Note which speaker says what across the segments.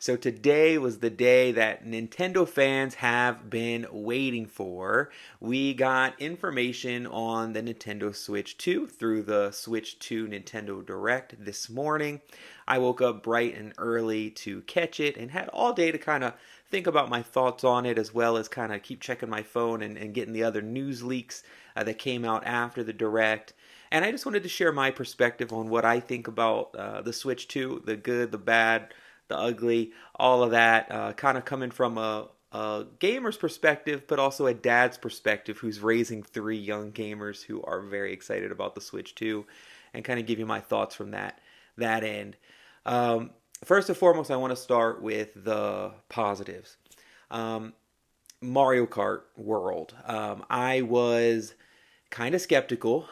Speaker 1: So today was the day that Nintendo fans have been waiting for. We got information on the Nintendo Switch 2 through the Switch 2 Nintendo Direct this morning. I woke up bright and early to catch it and had all day to kind of think about my thoughts on it, as well as kind of keep checking my phone and getting the other news leaks that came out after the Direct. And I just wanted to share my perspective on what I think about the Switch 2, the good, the bad, the ugly, all of that, kind of coming from a gamer's perspective, but also a dad's perspective who's raising three young gamers who are very excited about the Switch 2, and kind of give you my thoughts from that end. First and foremost, I want to start with the positives. Um, Mario Kart World. I was kind of skeptical,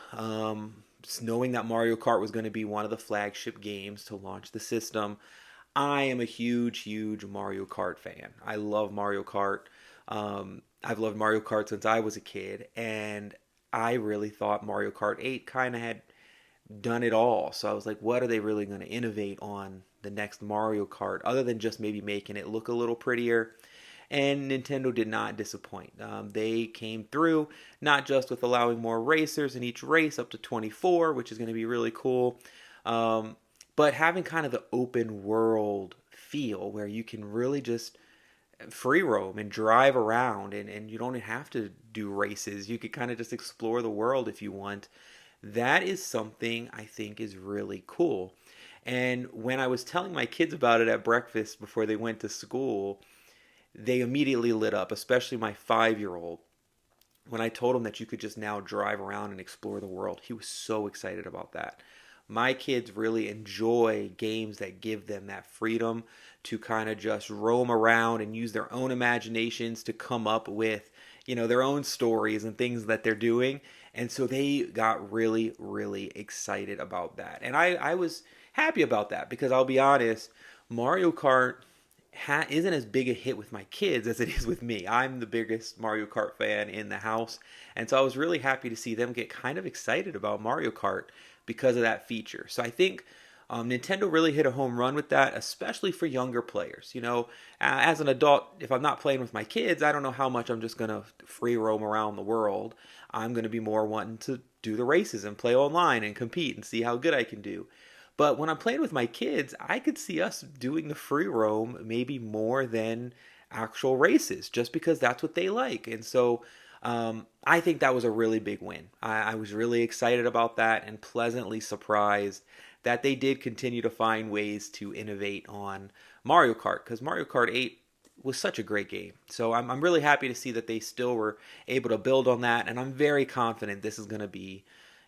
Speaker 1: knowing that Mario Kart was going to be one of the flagship games to launch the system. I am a huge, huge Mario Kart fan. I love Mario Kart. I've loved Mario Kart since I was a kid, and I really thought Mario Kart 8 kind of had done it all. So I was like, what are they really going to innovate on the next Mario Kart other than just maybe making it look a little prettier? And Nintendo did not disappoint. They came through not just with allowing more racers in each race, up to 24, which is going to be really cool, um, but having kind of the open world feel where you can really just free roam and drive around, and you don't have to do races. You could kind of just explore the world if you want. That is something I think is really cool. And when I was telling my kids about it at breakfast before they went to school, they immediately lit up, especially my 5 year old. When I told him that you could just now drive around and explore the world, he was so excited about that. My kids really enjoy games that give them that freedom to kind of just roam around and use their own imaginations to come up with, their own stories and things that they're doing. And so they got really, really excited about that. And I was happy about that because I'll be honest, Mario Kart isn't as big a hit with my kids as it is with me. I'm the biggest Mario Kart fan in the house, and so I was really happy to see them get kind of excited about Mario Kart because of that feature. So I think Nintendo really hit a home run with that, especially for younger players. As an adult, if I'm not playing with my kids, I don't know how much I'm just going to free roam around the world. I'm going to be more wanting to do the races and play online and compete and see how good I can do. But when I'm playing with my kids, I could see us doing the free roam maybe more than actual races, just because that's what they like. And so I think that was a really big win. I was really excited about that and pleasantly surprised that they did continue to find ways to innovate on Mario Kart, because Mario Kart 8 was such a great game. So I'm really happy to see that they still were able to build on that, and I'm very confident this is going to be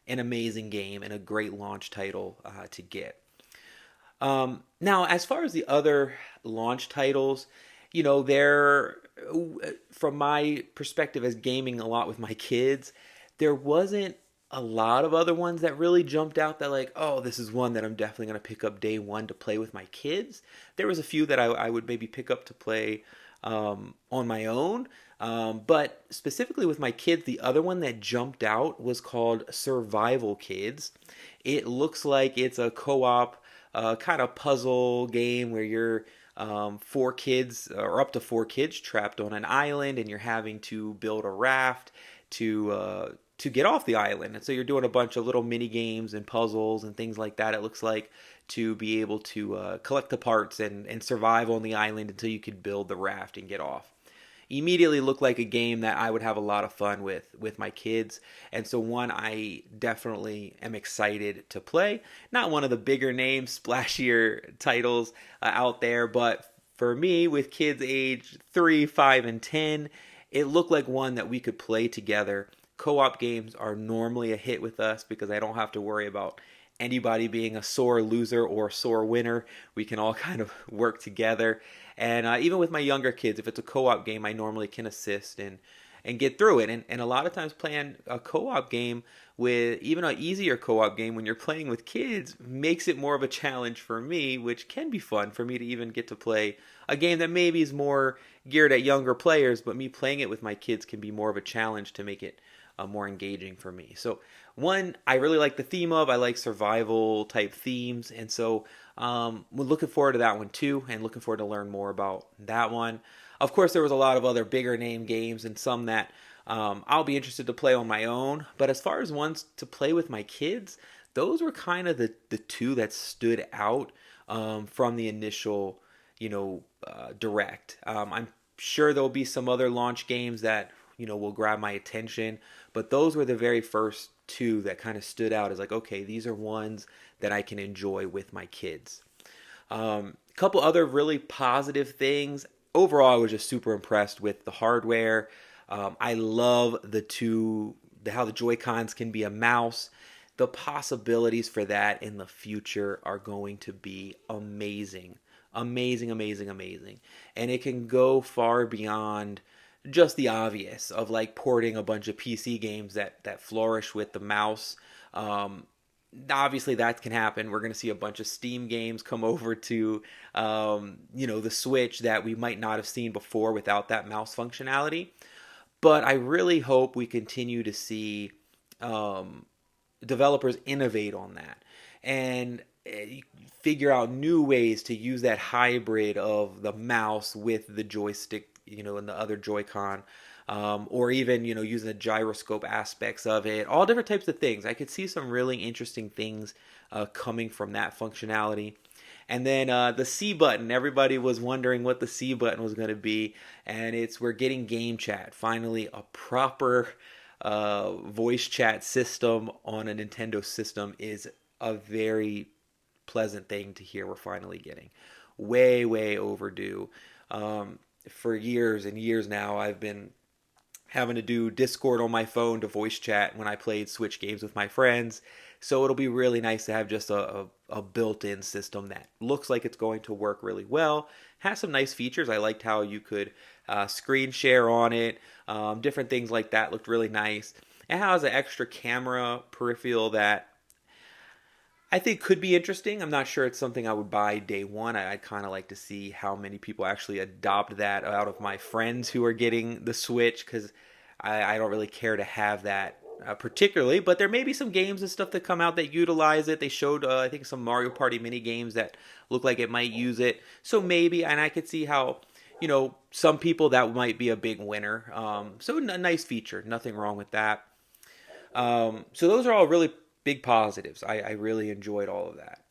Speaker 1: an amazing game and a great launch title to get. Now, as far as the other launch titles, they're, from my perspective as gaming a lot with my kids, there wasn't a lot of other ones that really jumped out that, like, oh, this is one that I'm definitely going to pick up day one to play with my kids. There was a few that I would maybe pick up to play on my own. But specifically with my kids, the other one that jumped out was called Survival Kids. It looks like it's a co-op kind of puzzle game where you're four kids, or up to four kids, trapped on an island, and you're having to build a raft to get off the island. And so you're doing a bunch of little mini games and puzzles and things like that. It looks like, to be able to collect the parts and survive on the island until you could build the raft and get off. Immediately looked like a game that I would have a lot of fun with my kids, and so one I definitely am excited to play. Not one of the bigger names, splashier titles out there, but for me, with kids age 3, 5, and 10, it looked like one that we could play together. Co-op games are normally a hit with us because I don't have to worry about anybody being a sore loser or sore winner. We can all kind of work together. And even with my younger kids, if it's a co-op game, I normally can assist and get through it. And a lot of times playing a co-op game, with even an easier co-op game when you're playing with kids, makes it more of a challenge for me, which can be fun for me to even get to play a game that maybe is more geared at younger players, but me playing it with my kids can be more of a challenge to make it more engaging for me. So one I really like the theme of. I like survival type themes, and so We're looking forward to that one too, and looking forward to learn more about that one. Of course, there was a lot of other bigger name games and some that I'll be interested to play on my own. But as far as ones to play with my kids, those were kind of the two that stood out from the initial, direct. I'm sure there'll be some other launch games that will grab my attention, but those were the very first two that kind of stood out as like, okay, these are ones that I can enjoy with my kids. A couple other really positive things. Overall, I was just super impressed with the hardware. I love how the Joy Cons can be a mouse. The possibilities for that in the future are going to be amazing. Amazing, amazing, amazing. And it can go far beyond just the obvious of like porting a bunch of PC games that flourish with the mouse. Obviously that can happen. We're going to see a bunch of Steam games come over to the Switch that we might not have seen before without that mouse functionality. But I really hope we continue to see developers innovate on that and figure out new ways to use that hybrid of the mouse with the joystick, and the other Joy-Con, or even, using the gyroscope aspects of it, all different types of things. I could see some really interesting things coming from that functionality. And then the C button, everybody was wondering what the C button was going to be, and we're getting game chat, finally a proper voice chat system on a Nintendo system is a very pleasant thing to hear we're finally getting. Way, way overdue. For years and years now, I've been having to do Discord on my phone to voice chat when I played Switch games with my friends. So it'll be really nice to have just a built-in system that looks like it's going to work really well. Has some nice features. I liked how you could screen share on it. Different things like that looked really nice. It has an extra camera peripheral that I think could be interesting. I'm not sure it's something I would buy day one. I'd kind of like to see how many people actually adopt that out of my friends who are getting the Switch, because I don't really care to have that particularly. But there may be some games and stuff that come out that utilize it. They showed, I think, some Mario Party mini games that look like it might use it. So maybe, and I could see how, some people that might be a big winner. So a nice feature. Nothing wrong with that. So those are all really big positives. I really enjoyed all of that.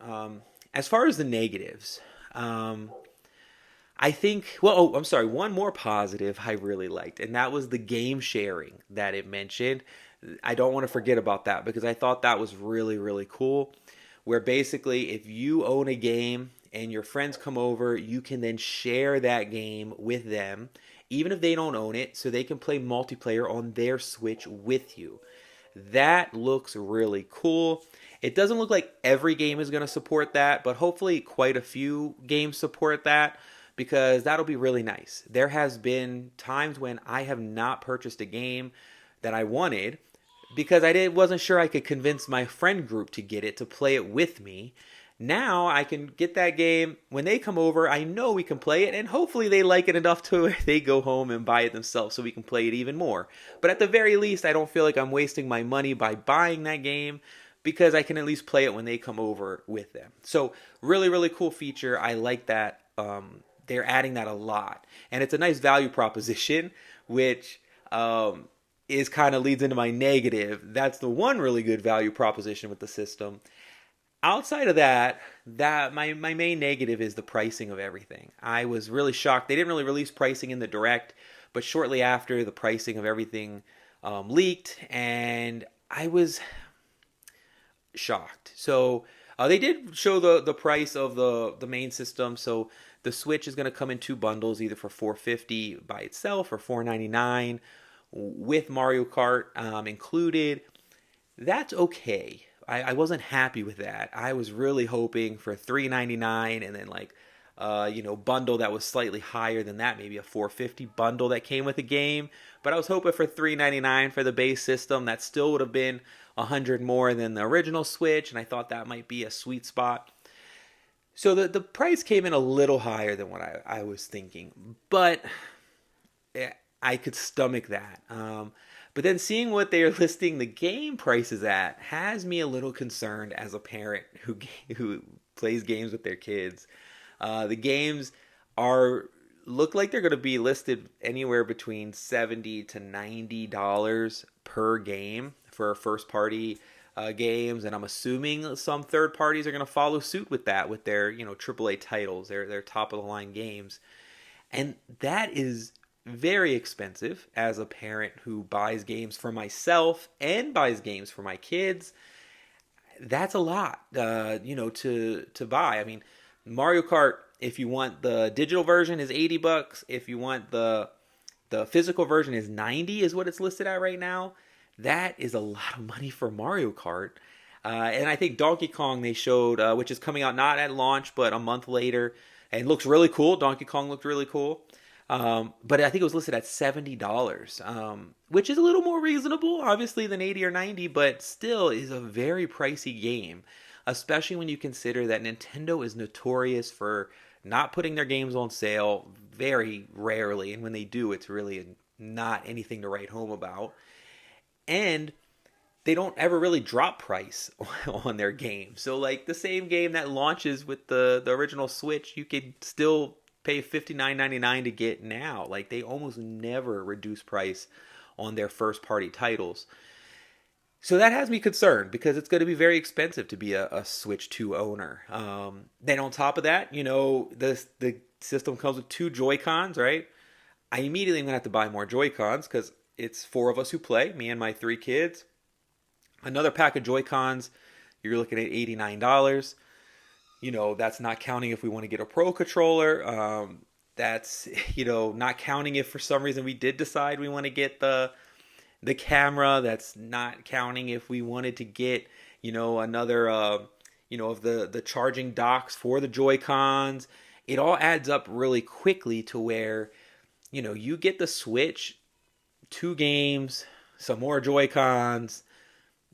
Speaker 1: As far as the negatives, I think, I'm sorry, one more positive I really liked, and that was the game sharing that it mentioned. I don't want to forget about that because I thought that was really, really cool, where basically if you own a game and your friends come over, you can then share that game with them, even if they don't own it, so they can play multiplayer on their Switch with you. That looks really cool. It doesn't look like every game is going to support that, but hopefully quite a few games support that, because that'll be really nice. There has been times when I have not purchased a game that I wanted because wasn't sure I could convince my friend group to get it, to play it with me. Now I can get that game. When they come over, I know we can play it, and hopefully they like it enough to they go home and buy it themselves so we can play it even more. But at the very least, I don't feel like I'm wasting my money by buying that game, because I can at least play it when they come over with them. So really, really cool feature. I like that. They're adding that a lot. And it's a nice value proposition, which is kind of leads into my negative. That's the one really good value proposition with the system. Outside of that, my main negative is the pricing of everything. I was really shocked. They didn't really release pricing in the direct, but shortly after, the pricing of everything leaked, and I was shocked. So they did show the price of the main system. So the Switch is going to come in two bundles, either for $450 by itself or $499 with Mario Kart included. That's okay. I wasn't happy with that. I was really hoping for $399 and then like bundle that was slightly higher than that, maybe a $450 bundle that came with a game. But I was hoping for $399 for the base system. That still would have been $100 more than the original Switch, and I thought that might be a sweet spot. So the price came in a little higher than what I was thinking, but I could stomach that. But then seeing what they are listing the game prices at has me a little concerned as a parent who plays games with their kids. The games are look like they're going to be listed anywhere between $70 to $90 per game for first party games, and I'm assuming some third parties are going to follow suit with that with their AAA titles, their top of the line games, and that is very expensive as a parent who buys games for myself and buys games for my kids. That's a lot, to buy. I mean, Mario Kart, if you want the digital version, is $80. If you want the physical version, is 90, is what it's listed at right now. That is a lot of money for Mario Kart. And I think Donkey Kong they showed, which is coming out not at launch, but a month later, and looks really cool. Donkey Kong looked really cool. But I think it was listed at $70, which is a little more reasonable, obviously, than 80 or 90, but still is a very pricey game, especially when you consider that Nintendo is notorious for not putting their games on sale very rarely, and when they do, it's really not anything to write home about. And they don't ever really drop price on their game. So like the same game that launches with the original Switch, you could still pay $59.99 to get now. Like they almost never reduce price on their first party titles. So that has me concerned because it's going to be very expensive to be a Switch 2 owner. Then on top of that, the system comes with 2 Joy-Cons, right? I immediately am going to have to buy more Joy-Cons because it's 4 of us who play, me and my 3 kids. Another pack of Joy-Cons, you're looking at $89. That's not counting if we want to get a Pro controller. That's, not counting if for some reason we did decide we want to get the camera. That's not counting if we wanted to get, another, of the charging docks for the Joy-Cons. It all adds up really quickly to where, you get the Switch, 2 games, some more Joy-Cons,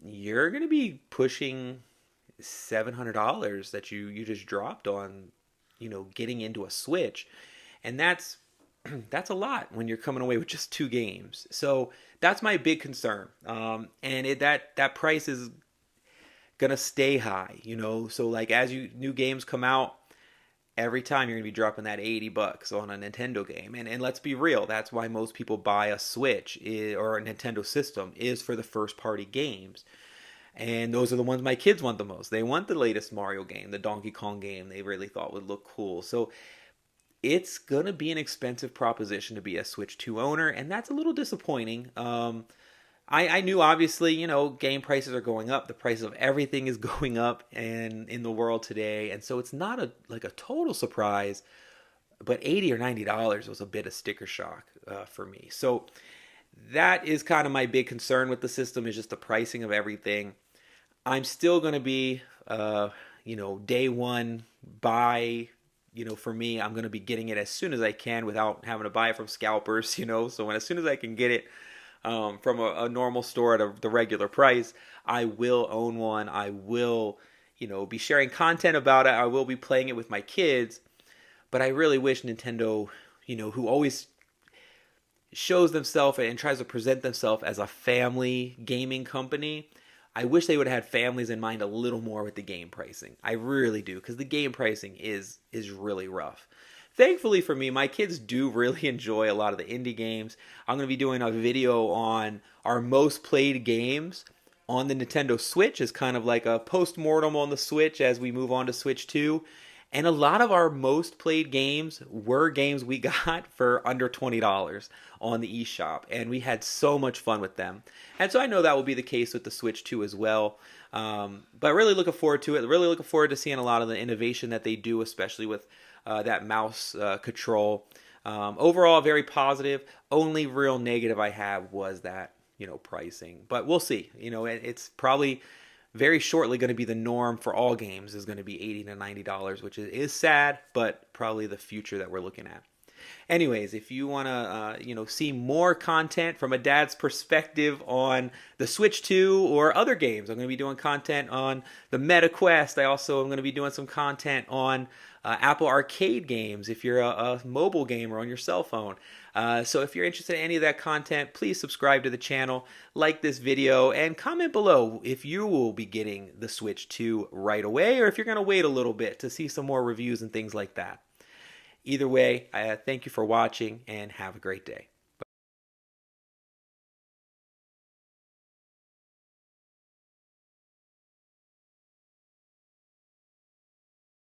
Speaker 1: you're going to be pushing $700 that you just dropped on, getting into a Switch. And that's a lot when you're coming away with just 2 games. So that's my big concern. And that price is going to stay high, So like as new games come out, every time you're going to be dropping that $80 on a Nintendo game. And let's be real, that's why most people buy a Switch or a Nintendo system is for the first party games. And those are the ones my kids want the most. They want the latest Mario game, the Donkey Kong game they really thought would look cool. So it's going to be an expensive proposition to be a Switch 2 owner, and that's a little disappointing. I knew obviously, game prices are going up. The price of everything is going up and in the world today. And so it's not a total surprise, but $80 or $90 was a bit of sticker shock for me. So that is kind of my big concern with the system is just the pricing of everything. I'm still going to be, day one buy. For me, I'm going to be getting it as soon as I can without having to buy it from scalpers, So as soon as I can get it, from a normal store at the regular price, I will own one. I will, be sharing content about it. I will be playing it with my kids. But I really wish Nintendo, who always shows themselves and tries to present themselves as a family gaming company, I wish they would have had families in mind a little more with the game pricing. I really do, because the game pricing is really rough. Thankfully for me, my kids do really enjoy a lot of the indie games. I'm going to be doing a video on our most played games on the Nintendo Switch as kind of like a post-mortem on the Switch as we move on to Switch 2. And a lot of our most played games were games we got for under $20 on the eShop. And we had so much fun with them. And so I know that will be the case with the Switch 2 as well. But really looking forward to it. Really looking forward to seeing a lot of the innovation that they do, especially with that mouse control. Overall, very positive. Only real negative I have was that, pricing. But we'll see. It's probably very shortly going to be the norm for all games is going to be $80 to $90, which is sad, but probably the future that we're looking at. Anyways, if you want to, see more content from a dad's perspective on the Switch 2 or other games, I'm going to be doing content on the Meta Quest. I also am going to be doing some content on Apple Arcade games if you're a mobile gamer on your cell phone. So if you're interested in any of that content, please subscribe to the channel, like this video, and comment below if you will be getting the Switch 2 right away or if you're going to wait a little bit to see some more reviews and things like that. Either way, I thank you for watching and have a great day.